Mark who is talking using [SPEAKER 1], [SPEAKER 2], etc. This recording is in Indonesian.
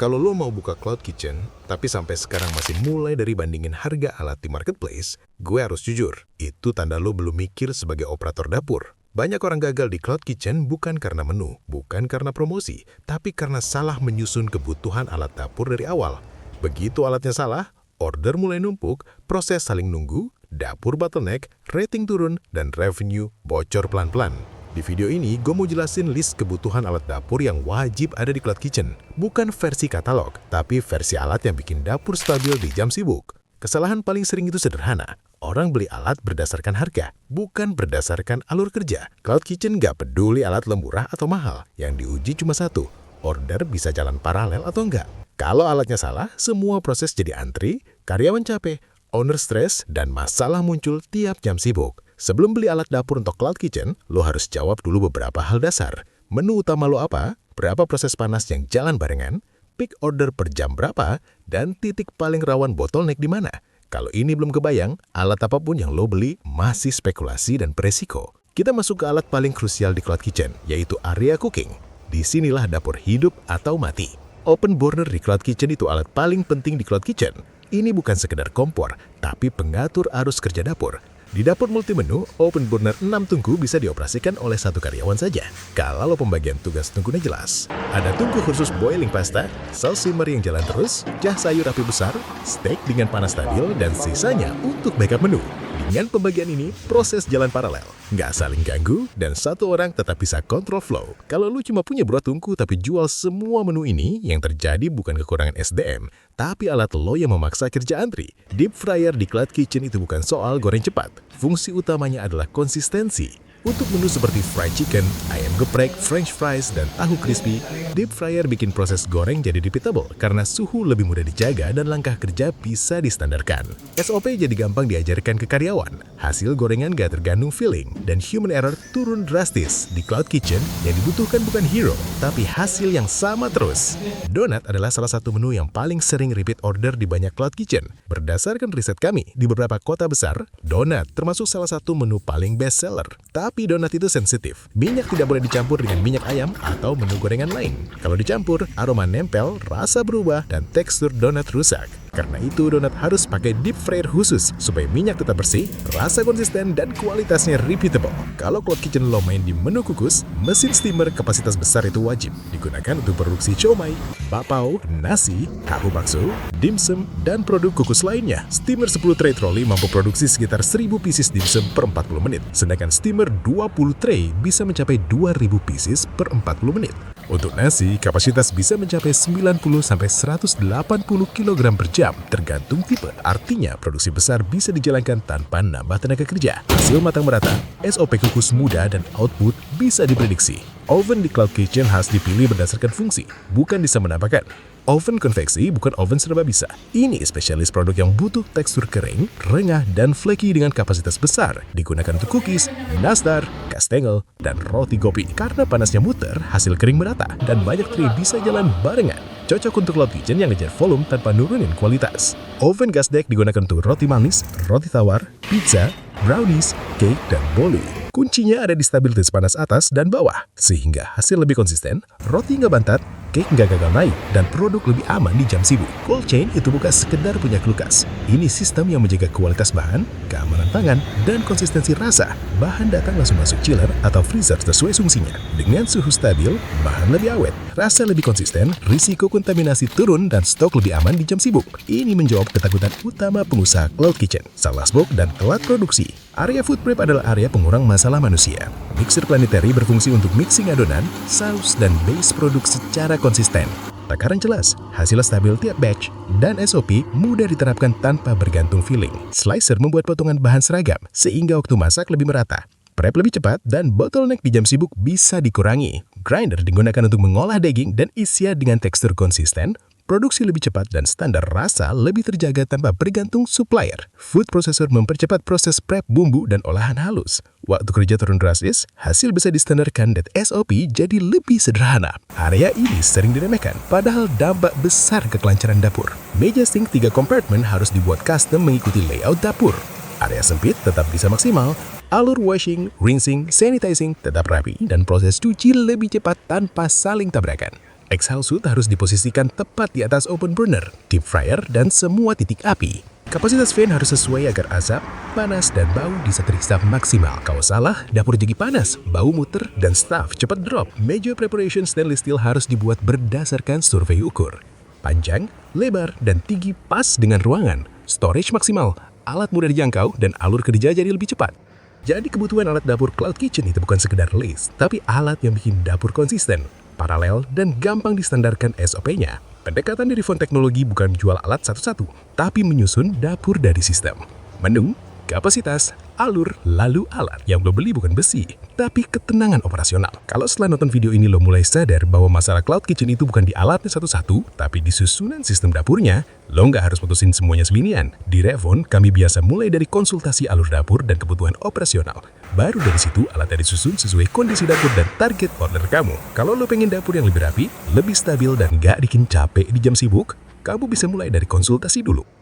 [SPEAKER 1] Kalau lo mau buka cloud kitchen, tapi sampai sekarang masih mulai dari bandingin harga alat di marketplace, gue harus jujur, itu tanda lo belum mikir sebagai operator dapur. Banyak orang gagal di cloud kitchen bukan karena menu, bukan karena promosi, tapi karena salah menyusun kebutuhan alat dapur dari awal. Begitu alatnya salah, order mulai numpuk, proses saling nunggu, dapur bottleneck, rating turun, dan revenue bocor pelan-pelan. Di video ini, gue mau jelasin list kebutuhan alat dapur yang wajib ada di cloud kitchen. Bukan versi katalog, tapi versi alat yang bikin dapur stabil di jam sibuk. Kesalahan paling sering itu sederhana. Orang beli alat berdasarkan harga, bukan berdasarkan alur kerja. Cloud kitchen gak peduli alat lo murah atau mahal. Yang diuji cuma satu, order bisa jalan paralel atau enggak. Kalau alatnya salah, semua proses jadi antri, karyawan capek, owner stres, dan masalah muncul tiap jam sibuk. Sebelum beli alat dapur untuk cloud kitchen, lo harus jawab dulu beberapa hal dasar. Menu utama lo apa? Berapa proses panas yang jalan barengan? Peak order per jam berapa? Dan titik paling rawan bottleneck di mana? Kalau ini belum kebayang, alat apapun yang lo beli masih spekulasi dan beresiko. Kita masuk ke alat paling krusial di cloud kitchen, yaitu area cooking. Disinilah dapur hidup atau mati. Open burner di cloud kitchen itu alat paling penting di cloud kitchen. Ini bukan sekedar kompor, tapi pengatur arus kerja dapur. Di dapur multi-menu, open burner 6 tungku bisa dioperasikan oleh satu karyawan saja. Kalau pembagian tugas tungkunya jelas. Ada tungku khusus boiling pasta, saus simmer yang jalan terus, jah sayur api besar, steak dengan panas stabil, dan sisanya untuk backup menu. Dengan pembagian ini, proses jalan paralel. Nggak saling ganggu, dan satu orang tetap bisa kontrol flow. Kalau lu cuma punya 2 tungku tapi jual semua menu ini, yang terjadi bukan kekurangan SDM, tapi alat lo yang memaksa kerja antri. Deep fryer di cloud kitchen itu bukan soal goreng cepat. Fungsi utamanya adalah konsistensi. Untuk menu seperti fried chicken, ayam geprek, french fries, dan tahu crispy, deep fryer bikin proses goreng jadi repeatable karena suhu lebih mudah dijaga dan langkah kerja bisa distandarkan. SOP jadi gampang diajarkan ke karyawan. Hasil gorengan gak tergantung filling, dan human error turun drastis. Di cloud kitchen, yang dibutuhkan bukan hero, tapi hasil yang sama terus. Donat adalah salah satu menu yang paling sering repeat order di banyak cloud kitchen. Berdasarkan riset kami, di beberapa kota besar, donat termasuk salah satu menu paling best seller. Tapi donat itu sensitif. Minyak tidak boleh dicampur dengan minyak ayam atau menu gorengan lain. Kalau dicampur, aroma nempel, rasa berubah, dan tekstur donat rusak. Karena itu, donat harus pakai deep fryer khusus supaya minyak tetap bersih, rasa konsisten, dan kualitasnya repeatable. Kalau cloud kitchen lo main di menu kukus, mesin steamer kapasitas besar itu wajib digunakan untuk produksi siomay, bakpao, nasi, tahu bakso, dimsum, dan produk kukus lainnya. Steamer 10 tray troli mampu produksi sekitar 1000 pieces dimsum per 40 menit, sedangkan steamer 20 tray bisa mencapai 2000 pieces per 40 menit. Untuk nasi, kapasitas bisa mencapai 90-180 kg per jam, tergantung tipe. Artinya, produksi besar bisa dijalankan tanpa nambah tenaga kerja. Hasil matang merata, SOP kukus mudah, dan output bisa diprediksi. Oven di cloud kitchen harus dipilih berdasarkan fungsi, bukan bisa menambahkan. Oven konveksi bukan oven serba bisa. Ini spesialis produk yang butuh tekstur kering, renyah, dan flaky dengan kapasitas besar. Digunakan untuk cookies, nastar, kastengel, dan roti gopi. Karena panasnya muter, hasil kering merata, dan banyak tray bisa jalan barengan. Cocok untuk cloud kitchen yang ngejar volume tanpa nurunin kualitas. Oven gas deck digunakan untuk roti manis, roti tawar, pizza, brownies, cake, dan bolu. Kuncinya ada di stabilitas panas atas dan bawah, sehingga hasil lebih konsisten, roti nggak bantat, cake nggak gagal naik, dan produk lebih aman di jam sibuk. Cold chain itu bukan sekedar punya kulkas. Ini sistem yang menjaga kualitas bahan, keamanan pangan, dan konsistensi rasa. Bahan datang langsung masuk chiller atau freezer sesuai fungsinya. Dengan suhu stabil, bahan lebih awet, rasa lebih konsisten, risiko kontaminasi turun, dan stok lebih aman di jam sibuk. Ini menjawab ketakutan utama pengusaha cloud kitchen, salah stok dan telat produksi. Area food prep adalah area pengurang masalah manusia. Mixer planetary berfungsi untuk mixing adonan, saus, dan base produk secara konsisten. Takaran jelas, hasil stabil tiap batch, dan SOP mudah diterapkan tanpa bergantung filling. Slicer membuat potongan bahan seragam, sehingga waktu masak lebih merata. Prep lebih cepat, dan bottleneck di jam sibuk bisa dikurangi. Grinder digunakan untuk mengolah daging dan isian dengan tekstur konsisten. Produksi lebih cepat dan standar rasa lebih terjaga tanpa bergantung supplier. Food processor mempercepat proses prep bumbu dan olahan halus. Waktu kerja turun drastis, hasil bisa distandarkan dan SOP jadi lebih sederhana. Area ini sering diremehkan, padahal dampak besar ke kelancaran dapur. Meja sink 3 kompartemen harus dibuat custom mengikuti layout dapur. Area sempit tetap bisa maksimal. Alur washing, rinsing, sanitizing tetap rapi, dan proses cuci lebih cepat tanpa saling tabrakan. Exhaust hood harus diposisikan tepat di atas open burner, deep fryer, dan semua titik api. Kapasitas fan harus sesuai agar asap, panas, dan bau bisa terhisap maksimal. Kalau salah, dapur jadi panas, bau muter, dan staf cepat drop. Major preparation stainless steel harus dibuat berdasarkan survei ukur. Panjang, lebar, dan tinggi pas dengan ruangan. Storage maksimal, alat mudah dijangkau, dan alur kerja jadi lebih cepat. Jadi kebutuhan alat dapur Cloud Kitchen itu bukan sekedar list, tapi alat yang bikin dapur konsisten, paralel, dan gampang distandarkan SOP-nya. Pendekatan dari Font Teknologi bukan menjual alat satu-satu, tapi menyusun dapur dari sistem. Menu, kapasitas, alur, lalu alat. Yang lo beli bukan besi, tapi ketenangan operasional. Kalau setelah nonton video ini lo mulai sadar bahwa masalah Cloud Kitchen itu bukan di alatnya satu-satu, tapi di susunan sistem dapurnya, lo nggak harus putusin semuanya seginian. Di Revon, kami biasa mulai dari konsultasi alur dapur dan kebutuhan operasional. Baru dari situ, alatnya disusun sesuai kondisi dapur dan target order kamu. Kalau lo pengen dapur yang lebih rapi, lebih stabil, dan nggak bikin capek di jam sibuk, kamu bisa mulai dari konsultasi dulu.